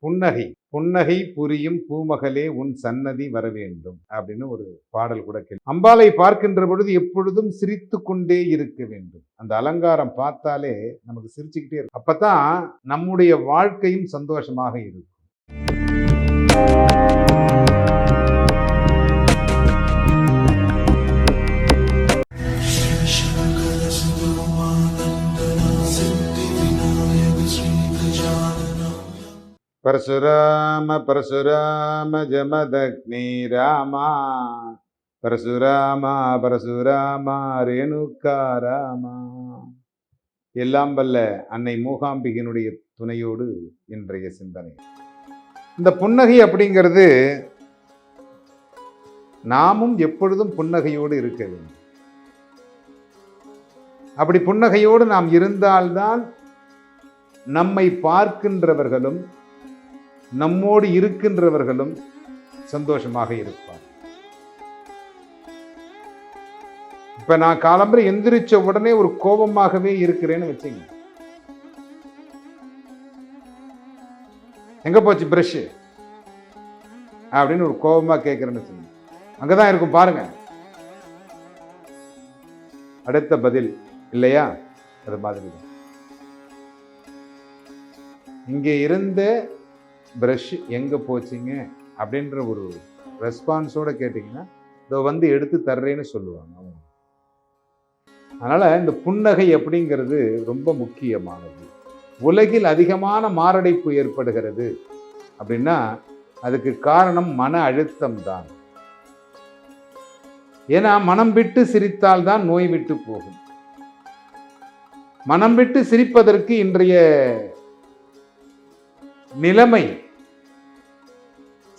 புன்னகை புன்னகை புரியும் பூமகளே உன் சன்னதி வர வேண்டும் அப்படின்னு ஒரு பாடல் கூட கேள்வி. அம்பாளை பார்க்கின்ற பொழுது எப்பொழுதும் சிரித்து கொண்டே இருக்க வேண்டும். அந்த அலங்காரம் பார்த்தாலே நமக்கு சிரிச்சுக்கிட்டே இருக்கும். அப்பதான் நம்முடைய வாழ்க்கையும் சந்தோஷமாக இருக்கும். பரசுராம பரசுராம ஜமதக்னி ராமா பரசுராமா பரசுராமா ரேணுகா ராமா. எல்லாம் வல்ல அன்னை மூகாம்பிகையினுடைய துணையோடு இன்றைய சிந்தனை. இந்த புன்னகை அப்படிங்கிறது நாமும் எப்பொழுதும் புன்னகையோடு இருக்க வேண்டும். அப்படி புன்னகையோடு நாம் இருந்தால்தான் நம்மை பார்க்கின்றவர்களும் நம்மோடு இருக்கின்றவர்களும் சந்தோஷமாக இருப்பார். இப்ப நான் காலம்பரை எந்திரிச்ச உடனே ஒரு கோபமாகவே இருக்கிறேன்னு வச்சுங்க. எங்க போச்சு பிரஷ் அப்படின்னு ஒரு கோபமா கேட்கிறேன்னு வச்சுங்க. அங்கதான் இருக்கும் பாருங்க அடுத்த பதில், இல்லையா? அது மாதிரி இங்கே இருந்த பிரஷ் எங்க போச்சுங்க அப்படின்ற ஒரு ரெஸ்பான்ஸோட கேட்டீங்கன்னா இதோ வந்து எடுத்து தர்றேன்னு சொல்லுவாங்க. அதனால இந்த புன்னகை அப்படிங்கிறது ரொம்ப முக்கியமானது. உலகில் அதிகமான மாரடைப்பு ஏற்படுகிறது அப்படின்னா அதுக்கு காரணம் மன அழுத்தம் தான். ஏன்னா மனம் விட்டு சிரித்தால் தான் நோய் விட்டு போகும். மனம் விட்டு சிரிப்பதற்கு இன்றைய நிலைமை,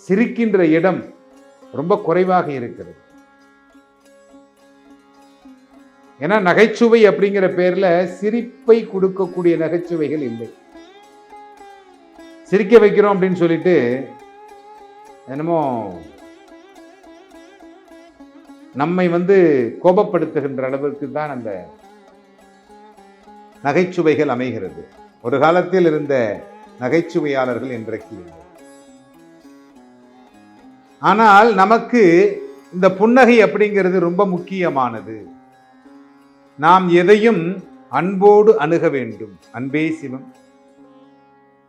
சிரிக்கின்ற இடம் ரொம்ப குறைவாக இருக்கிறது. ஏன்னா நகைச்சுவை அப்படிங்கிற பேர்ல சிரிப்பை கொடுக்கக்கூடிய நகைச்சுவைகள் இல்லை. சிரிக்க வைக்கிறோம் அப்படின்னு சொல்லிட்டு என்னமோ நம்மை கோபப்படுத்துகின்ற அளவுக்கு தான் அந்த நகைச்சுவைகள் அமைகிறது. ஒரு காலத்தில் இருந்த நகைச்சுவையாளர்கள் இன்றைக்கு இல்லை. ஆனால் நமக்கு இந்த புன்னகை அப்படிங்கிறது ரொம்ப முக்கியமானது. நாம் எதையும் அன்போடு அணுக வேண்டும். அன்பே சிவம்,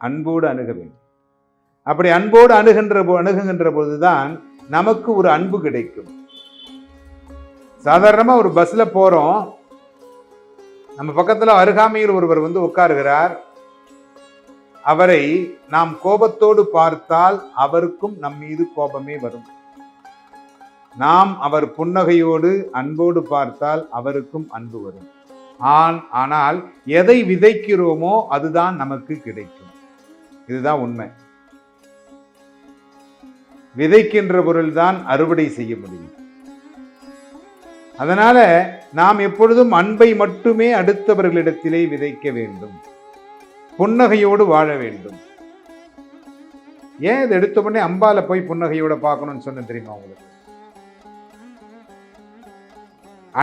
அன்போடு அணுக வேண்டும். அப்படி அன்போடு அணுகுகின்ற பொழுதுதான் நமக்கு ஒரு அன்பு கிடைக்கும். சாதாரணமா ஒரு பஸ்ல போறோம், நம்ம பக்கத்துல அருகாமையில் ஒருவர் உட்காருகிறார். அவரை நாம் கோபத்தோடு பார்த்தால் அவருக்கும் நம் மீது கோபமே வரும். நாம் அவர் புன்னகையோடு அன்போடு பார்த்தால் அவருக்கும் அன்பு வரும். ஆனால் எதை விதைக்கிறோமோ அதுதான் நமக்கு கிடைக்கும். இதுதான் உண்மை. விதைக்கின்ற பொருள்தான் அறுவடை செய்ய முடியும். அதனால நாம் எப்பொழுதும் அன்பை மட்டுமே அடுத்தவர்களிடத்திலே விதைக்க வேண்டும். புன்னகையோடு வாழ வேண்டும். ஏன் இதை எடுத்த உடனே அம்பால போய் புன்னகையோட பார்க்கணும்னு சொன்ன தெரியுமா உங்களுக்கு?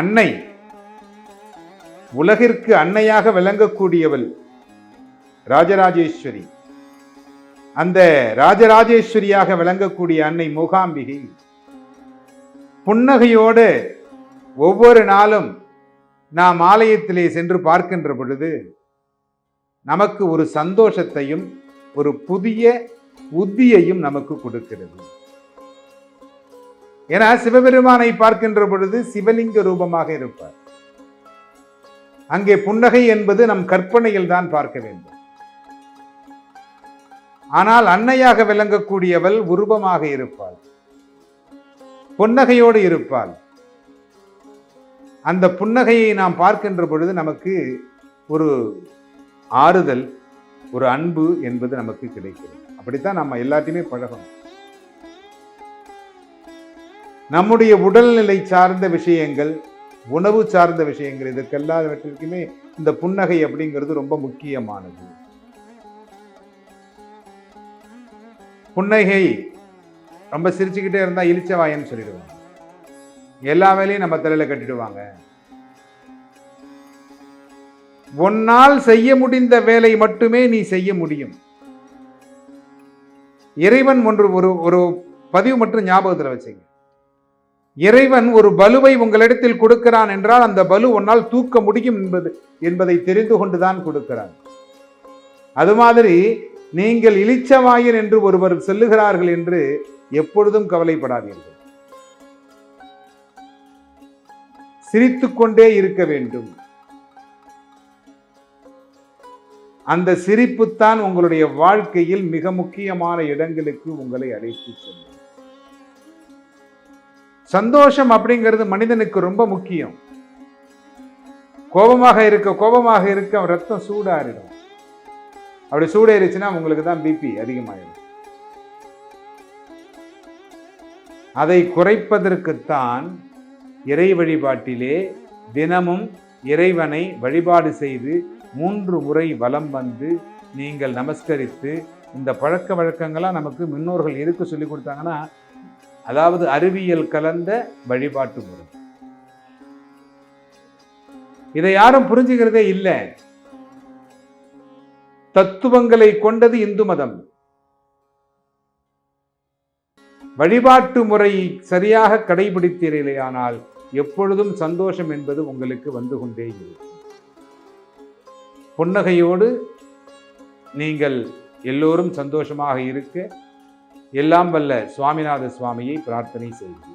அன்னை, உலகிற்கு அன்னையாக விளங்கக்கூடியவள் ராஜராஜேஸ்வரி. அந்த ராஜராஜேஸ்வரியாக விளங்கக்கூடிய அன்னை மூகாம்பிகை புன்னகையோடு ஒவ்வொரு நாளும் நாம் ஆலயத்திலே சென்று பார்க்கின்ற பொழுது நமக்கு ஒரு சந்தோஷத்தையும் ஒரு புதிய உத்தியையும் நமக்கு கொடுக்கிறது. ஏன்னா சிவபெருமானை பார்க்கின்ற பொழுது சிவலிங்க ரூபமாக இருப்பார். அங்கே புன்னகை என்பது நம் கற்பனையில் தான் பார்க்க வேண்டும். ஆனால் அன்னையாக விளங்கக்கூடியவள் உருவமாக இருப்பாள், புன்னகையோடு இருப்பாள். அந்த புன்னகையை நாம் பார்க்கின்ற பொழுது நமக்கு ஒரு ஆறுதல், ஒரு அன்பு என்பது நமக்கு கிடைக்கிறது. அப்படித்தான் நம்ம எல்லாத்தையுமே பழகணும். நம்முடைய உடல்நிலை சார்ந்த விஷயங்கள், உணவு சார்ந்த விஷயங்கள், இதுக்கெல்லாவற்றிற்குமே இந்த புன்னகை அப்படிங்கிறது ரொம்ப முக்கியமானது. புன்னகை ரொம்ப சிரிச்சுக்கிட்டே இருந்தா இளிச்சவாயன்னு சொல்லிடுவாங்க. எல்லா வேலையும் நம்ம தலையில கட்டிடுவாங்க. உன்னால் செய்ய முடிந்த வேலை மட்டுமே நீ செய்ய முடியும். இறைவன் ஒரு பதிவு மட்டும் ஞாபகத்தில் வச்சுங்க. இறைவன் ஒரு பலுவை உங்களிடத்தில் கொடுக்கிறான் என்றால் அந்த பலு உன்னால் தூக்க முடியும் என்பதை தெரிந்து கொண்டுதான் கொடுக்கிறான். அது மாதிரி நீங்கள் இளிச்சவாயன் என்று ஒருவர் சொல்லுகிறார்கள் என்று எப்பொழுதும் கவலைப்படாதீர்கள். சிரித்துக்கொண்டே இருக்க வேண்டும். அந்த சிரிப்புத்தான் உங்களுடைய வாழ்க்கையில் மிக முக்கியமான இடங்களுக்கு உங்களை அழைத்து செல்லும். சந்தோஷம் அப்படிங்கிறது மனிதனுக்கு ரொம்ப முக்கியம். கோபமாக இருக்க ரத்தம் சூடாறிடும். அப்படி சூடேறிச்சுன்னா உங்களுக்கு தான் பிபி அதிகமாயிடும். அதை குறைப்பதற்குத்தான் இறை வழிபாட்டிலே தினமும் இறைவனை வழிபாடு செய்து 3 முறை வலம் வந்து நீங்கள் நமஸ்கரித்து, இந்த பழக்க வழக்கங்கள்லாம் நமக்கு முன்னோர்கள் எதுக்கு சொல்லி கொடுத்தாங்கன்னா, அதாவது அறிவியல் கலந்த வழிபாட்டு முறை. இதை யாரும் புரிஞ்சுக்கிறதே இல்லை. தத்துவங்களை கொண்டது இந்து மதம். வழிபாட்டு முறை சரியாக கடைபிடித்தீர்களேயானால் எப்பொழுதும் சந்தோஷம் என்பது உங்களுக்கு வந்து கொண்டே இருக்கும். புன்னகையோடு நீங்கள் எல்லோரும் சந்தோஷமாக இருக்க எல்லாம் வல்ல சுவாமிநாத சுவாமியை பிரார்த்தனை செய்கிறேன்.